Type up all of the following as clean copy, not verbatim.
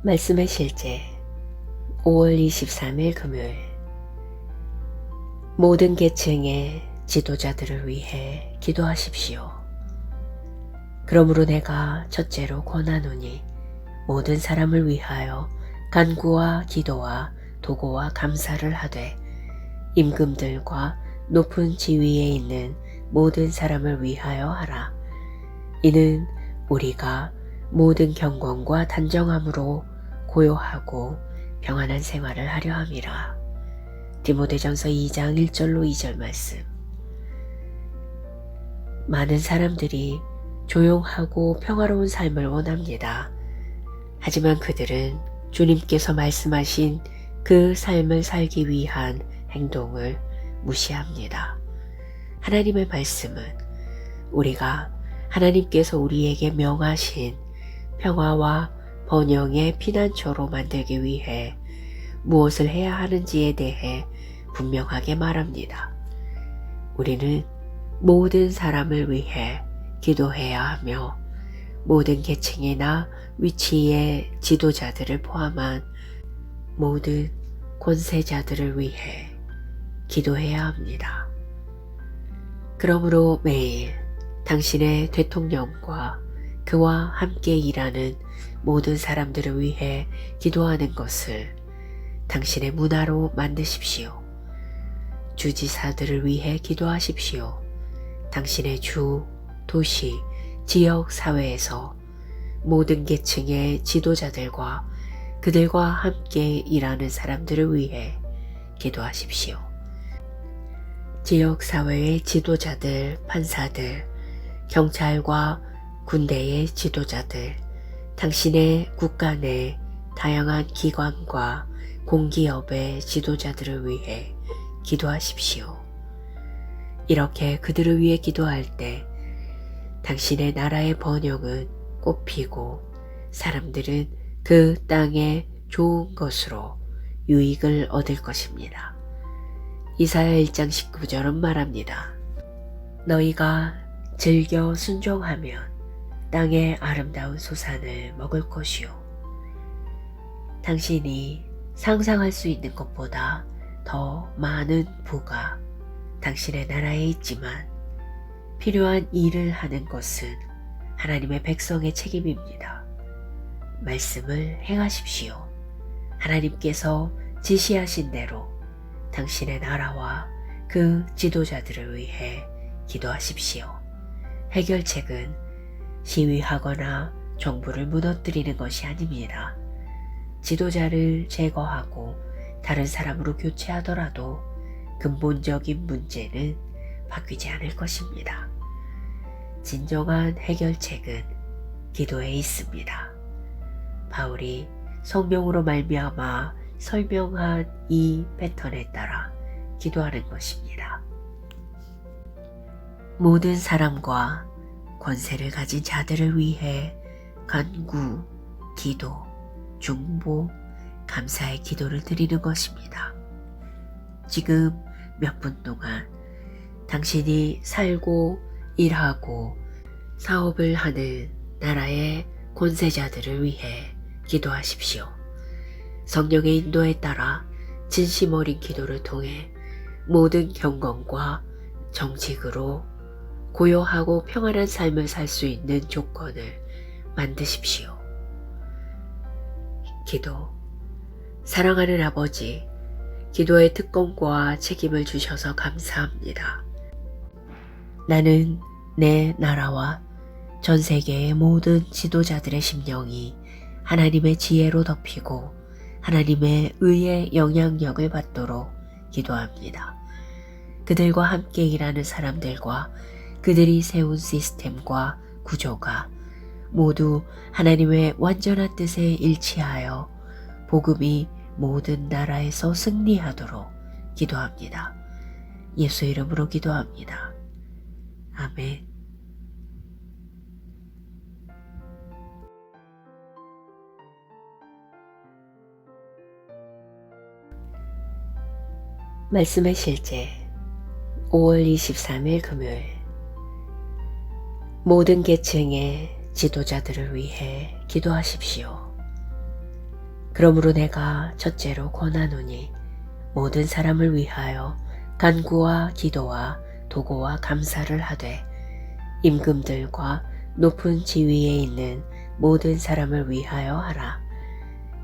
말씀의 실제 5월 23일 금요일. 모든 계층의 지도자들을 위해 기도하십시오. 그러므로 내가 첫째로 권하노니 모든 사람을 위하여 간구와 기도와 도고와 감사를 하되 임금들과 높은 지위에 있는 모든 사람을 위하여 하라. 이는 우리가 모든 경건과 단정함으로 고요하고 평안한 생활을 하려 함이라. 디모데전서 2장 1절로 2절 말씀. 많은 사람들이 조용하고 평화로운 삶을 원합니다. 하지만 그들은 주님께서 말씀하신 그 삶을 살기 위한 행동을 무시합니다. 하나님의 말씀은 우리가 하나님께서 우리에게 명하신 평화와 번영의 피난처로 만들기 위해 무엇을 해야 하는지에 대해 분명하게 말합니다. 우리는 모든 사람을 위해 기도해야 하며 모든 계층이나 위치의 지도자들을 포함한 모든 권세자들을 위해 기도해야 합니다. 그러므로 매일 당신의 대통령과 그와 함께 일하는 모든 사람들을 위해 기도하는 것을 당신의 문화로 만드십시오. 주지사들을 위해 기도하십시오. 당신의 주, 도시, 지역 사회에서 모든 계층의 지도자들과 그들과 함께 일하는 사람들을 위해 기도하십시오. 지역 사회의 지도자들, 판사들, 경찰과 군대의 지도자들, 당신의 국가 내 다양한 기관과 공기업의 지도자들을 위해 기도하십시오. 이렇게 그들을 위해 기도할 때 당신의 나라의 번영은 꽃피고 사람들은 그 땅의 좋은 것으로 유익을 얻을 것입니다. 이사야 1장 19절은 말합니다. 너희가 즐겨 순종하면 땅의 아름다운 소산을 먹을 것이요. 당신이 상상할 수 있는 것보다 더 많은 부가 당신의 나라에 있지만 필요한 일을 하는 것은 하나님의 백성의 책임입니다. 말씀을 행하십시오. 하나님께서 지시하신 대로 당신의 나라와 그 지도자들을 위해 기도하십시오. 해결책은 시위하거나 정부를 무너뜨리는 것이 아닙니다. 지도자를 제거하고 다른 사람으로 교체하더라도 근본적인 문제는 바뀌지 않을 것입니다. 진정한 해결책은 기도에 있습니다. 바울이 성령으로 말미암아 설명한 이 패턴에 따라 기도하는 것입니다. 모든 사람과 권세를 가진 자들을 위해 간구, 기도, 중보, 감사의 기도를 드리는 것입니다. 지금 몇 분 동안 당신이 살고 일하고 사업을 하는 나라의 권세자들을 위해 기도하십시오. 성령의 인도에 따라 진심 어린 기도를 통해 모든 경건과 정직으로 고요하고 평안한 삶을 살 수 있는 조건을 만드십시오. 기도. 사랑하는 아버지, 기도의 특권과 책임을 주셔서 감사합니다. 나는 내 나라와 전 세계의 모든 지도자들의 심령이 하나님의 지혜로 덮이고 하나님의 의의 영향력을 받도록 기도합니다. 그들과 함께 일하는 사람들과 그들이 세운 시스템과 구조가 모두 하나님의 완전한 뜻에 일치하여 복음이 모든 나라에서 승리하도록 기도합니다. 예수 이름으로 기도합니다. 아멘. 말씀의 실제 5월 23일 금요일. 모든 계층의 지도자들을 위해 기도하십시오. 그러므로 내가 첫째로 권하노니 모든 사람을 위하여 간구와 기도와 도고와 감사를 하되 임금들과 높은 지위에 있는 모든 사람을 위하여 하라.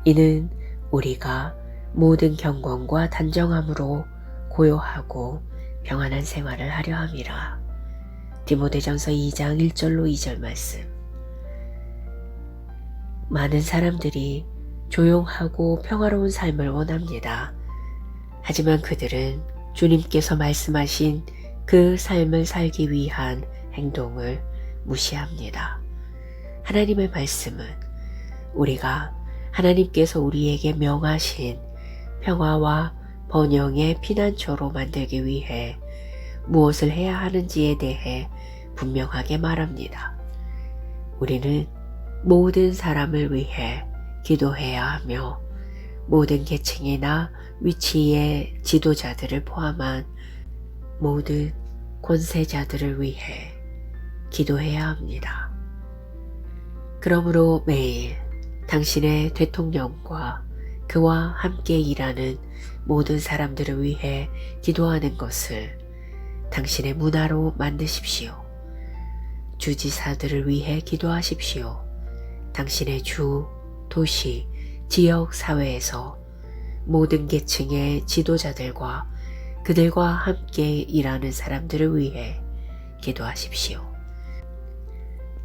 이는 우리가 모든 경건과 단정함으로 고요하고 평안한 생활을 하려 함이라. 디모데전서 2장 1절로 2절 말씀. 많은 사람들이 조용하고 평화로운 삶을 원합니다. 하지만 그들은 주님께서 말씀하신 그 삶을 살기 위한 행동을 무시합니다. 하나님의 말씀은 우리가 하나님께서 우리에게 명하신 평화와 번영의 피난처로 만들기 위해 무엇을 해야 하는지에 대해 분명하게 말합니다. 우리는 모든 사람을 위해 기도해야 하며 모든 계층이나 위치의 지도자들을 포함한 모든 권세자들을 위해 기도해야 합니다. 그러므로 매일 당신의 대통령과 그와 함께 일하는 모든 사람들을 위해 기도하는 것을 당신의 문화로 만드십시오. 주지사들을 위해 기도하십시오. 당신의 주, 도시, 지역 사회에서 모든 계층의 지도자들과 그들과 함께 일하는 사람들을 위해 기도하십시오.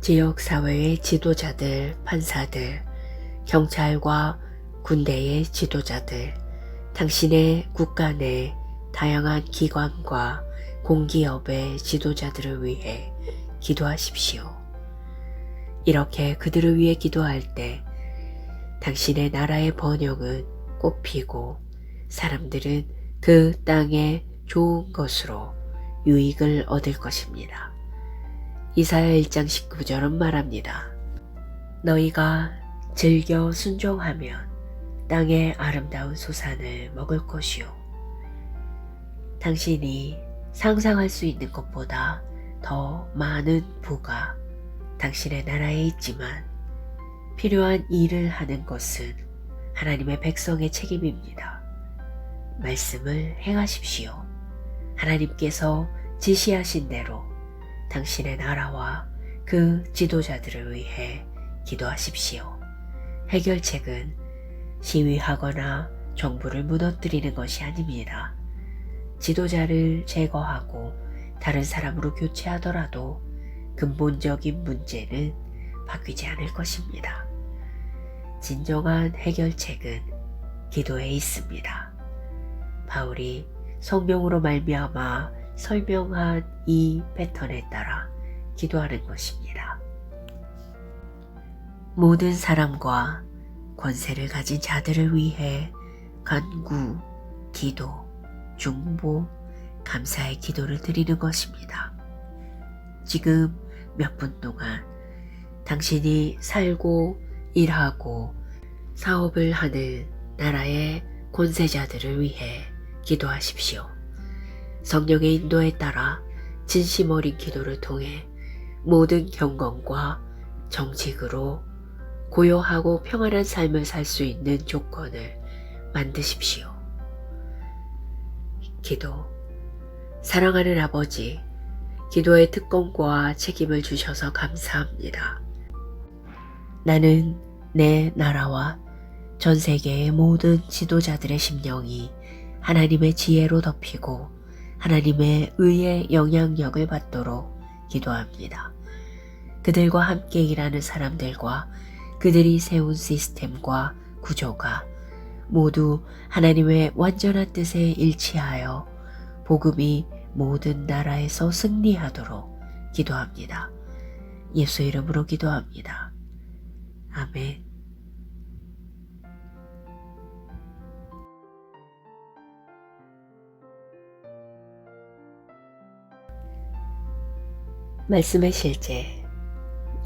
지역 사회의 지도자들, 판사들, 경찰과 군대의 지도자들, 당신의 국가 내 다양한 기관과 공기업의 지도자들을 위해 기도하십시오. 이렇게 그들을 위해 기도할 때 당신의 나라의 번영은 꽃피고 사람들은 그 땅의 좋은 것으로 유익을 얻을 것입니다. 이사야 1장 19절은 말합니다. 너희가 즐겨 순종하면 땅의 아름다운 소산을 먹을 것이요. 당신이 상상할 수 있는 것보다 더 많은 부가 당신의 나라에 있지만 필요한 일을 하는 것은 하나님의 백성의 책임입니다. 말씀을 행하십시오. 하나님께서 지시하신 대로 당신의 나라와 그 지도자들을 위해 기도하십시오. 해결책은 시위하거나 정부를 무너뜨리는 것이 아닙니다. 지도자를 제거하고 다른 사람으로 교체하더라도 근본적인 문제는 바뀌지 않을 것입니다. 진정한 해결책은 기도에 있습니다. 바울이 성령으로 말미암아 설명한 이 패턴에 따라 기도하는 것입니다. 모든 사람과 권세를 가진 자들을 위해 간구, 기도, 중보, 감사의 기도를 드리는 것입니다. 지금 몇 분 동안 당신이 살고 일하고 사업을 하는 나라의 권세자들을 위해 기도하십시오. 성령의 인도에 따라 진심 어린 기도를 통해 모든 경건과 정직으로 고요하고 평안한 삶을 살 수 있는 조건을 만드십시오. 기도. 사랑하는 아버지, 기도의 특권과 책임을 주셔서 감사합니다. 나는 내 나라와 전 세계의 모든 지도자들의 심령이 하나님의 지혜로 덮이고 하나님의 의의 영향력을 받도록 기도합니다. 그들과 함께 일하는 사람들과 그들이 세운 시스템과 구조가 모두 하나님의 완전한 뜻에 일치하여 복음이 모든 나라에서 승리하도록 기도합니다. 예수 이름으로 기도합니다. 아멘. 말씀의 실제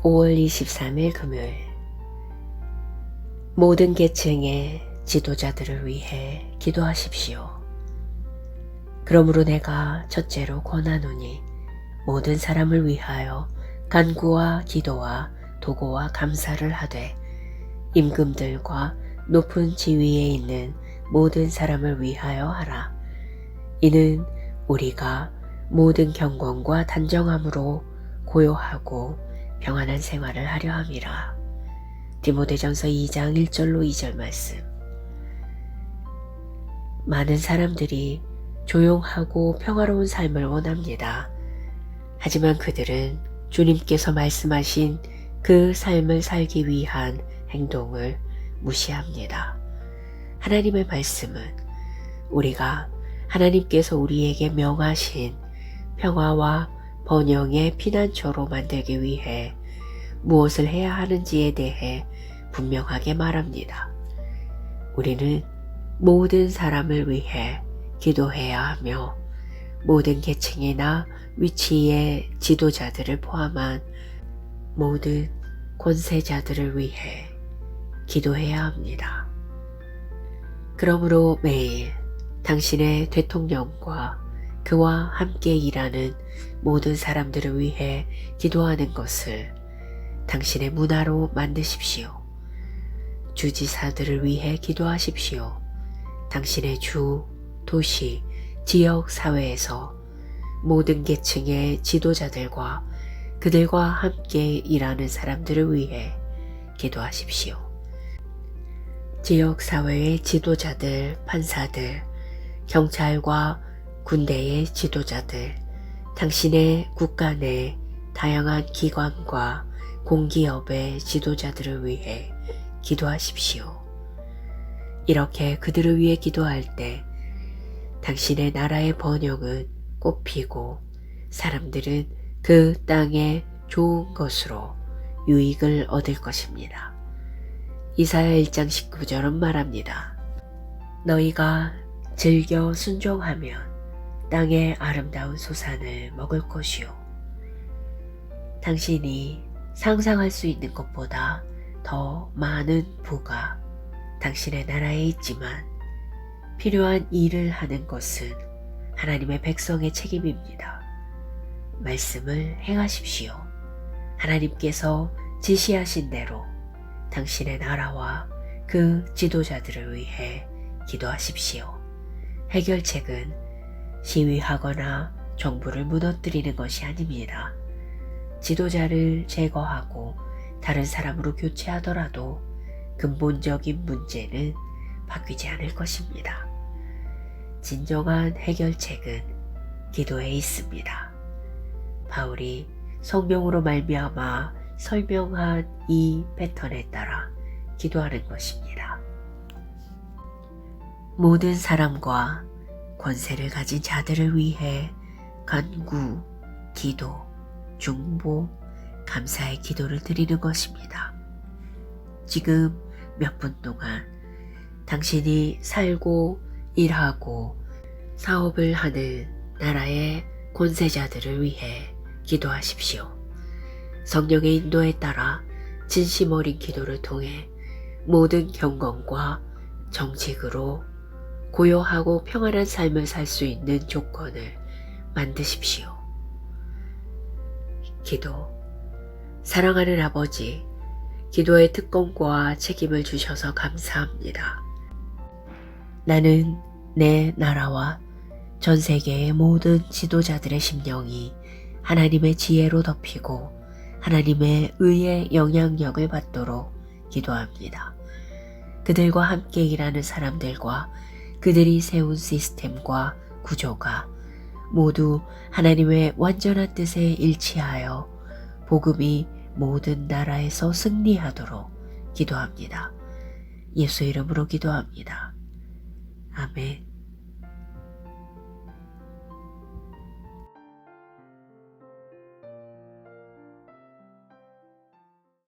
5월 23일 금요일. 모든 계층의 지도자들을 위해 기도하십시오. 그러므로 내가 첫째로 권하노니 모든 사람을 위하여 간구와 기도와 도고와 감사를 하되 임금들과 높은 지위에 있는 모든 사람을 위하여 하라. 이는 우리가 모든 경건과 단정함으로 고요하고 평안한 생활을 하려 함이라. 디모데전서 2장 1절로 2절 말씀. 많은 사람들이 조용하고 평화로운 삶을 원합니다. 하지만 그들은 주님께서 말씀하신 그 삶을 살기 위한 행동을 무시합니다. 하나님의 말씀은 우리가 하나님께서 우리에게 명하신 평화와 번영의 피난처로 만들기 위해 무엇을 해야 하는지에 대해 분명하게 말합니다. 우리는 모든 사람을 위해 기도해야 하며 모든 계층이나 위치의 지도자들을 포함한 모든 권세자들을 위해 기도해야 합니다. 그러므로 매일 당신의 대통령과 그와 함께 일하는 모든 사람들을 위해 기도하는 것을 당신의 문화로 만드십시오. 주지사들을 위해 기도하십시오. 당신의 주, 도시, 지역 사회에서 모든 계층의 지도자들과 그들과 함께 일하는 사람들을 위해 기도하십시오. 지역 사회의 지도자들, 판사들, 경찰과 군대의 지도자들, 당신의 국가 내 다양한 기관과 공기업의 지도자들을 위해 기도하십시오. 이렇게 그들을 위해 기도할 때 당신의 나라의 번영은 꽃피고 사람들은 그 땅의 좋은 것으로 유익을 얻을 것입니다. 이사야 1장 19절은 말합니다. 너희가 즐겨 순종하면 땅의 아름다운 소산을 먹을 것이요. 당신이 상상할 수 있는 것보다 더 많은 부가 당신의 나라에 있지만 필요한 일을 하는 것은 하나님의 백성의 책임입니다. 말씀을 행하십시오. 하나님께서 지시하신 대로 당신의 나라와 그 지도자들을 위해 기도하십시오. 해결책은 시위하거나 정부를 무너뜨리는 것이 아닙니다. 지도자를 제거하고 다른 사람으로 교체하더라도 근본적인 문제는 바뀌지 않을 것입니다. 진정한 해결책은 기도에 있습니다. 바울이 성령으로 말미암아 설명한 이 패턴에 따라 기도하는 것입니다. 모든 사람과 권세를 가진 자들을 위해 간구, 기도, 중보, 감사의 기도를 드리는 것입니다. 지금 몇 분 동안 당신이 살고 일하고 사업을 하는 나라의 권세자들을 위해 기도하십시오. 성령의 인도에 따라 진심 어린 기도를 통해 모든 경건과 정직으로 고요하고 평안한 삶을 살 수 있는 조건을 만드십시오. 기도. 사랑하는 아버지, 기도의 특권과 책임을 주셔서 감사합니다. 나는 내 나라와 전 세계의 모든 지도자들의 심령이 하나님의 지혜로 덮이고 하나님의 의의 영향력을 받도록 기도합니다. 그들과 함께 일하는 사람들과 그들이 세운 시스템과 구조가 모두 하나님의 완전한 뜻에 일치하여 복음이 모든 나라에서 승리하도록 기도합니다. 예수 이름으로 기도합니다. 아멘.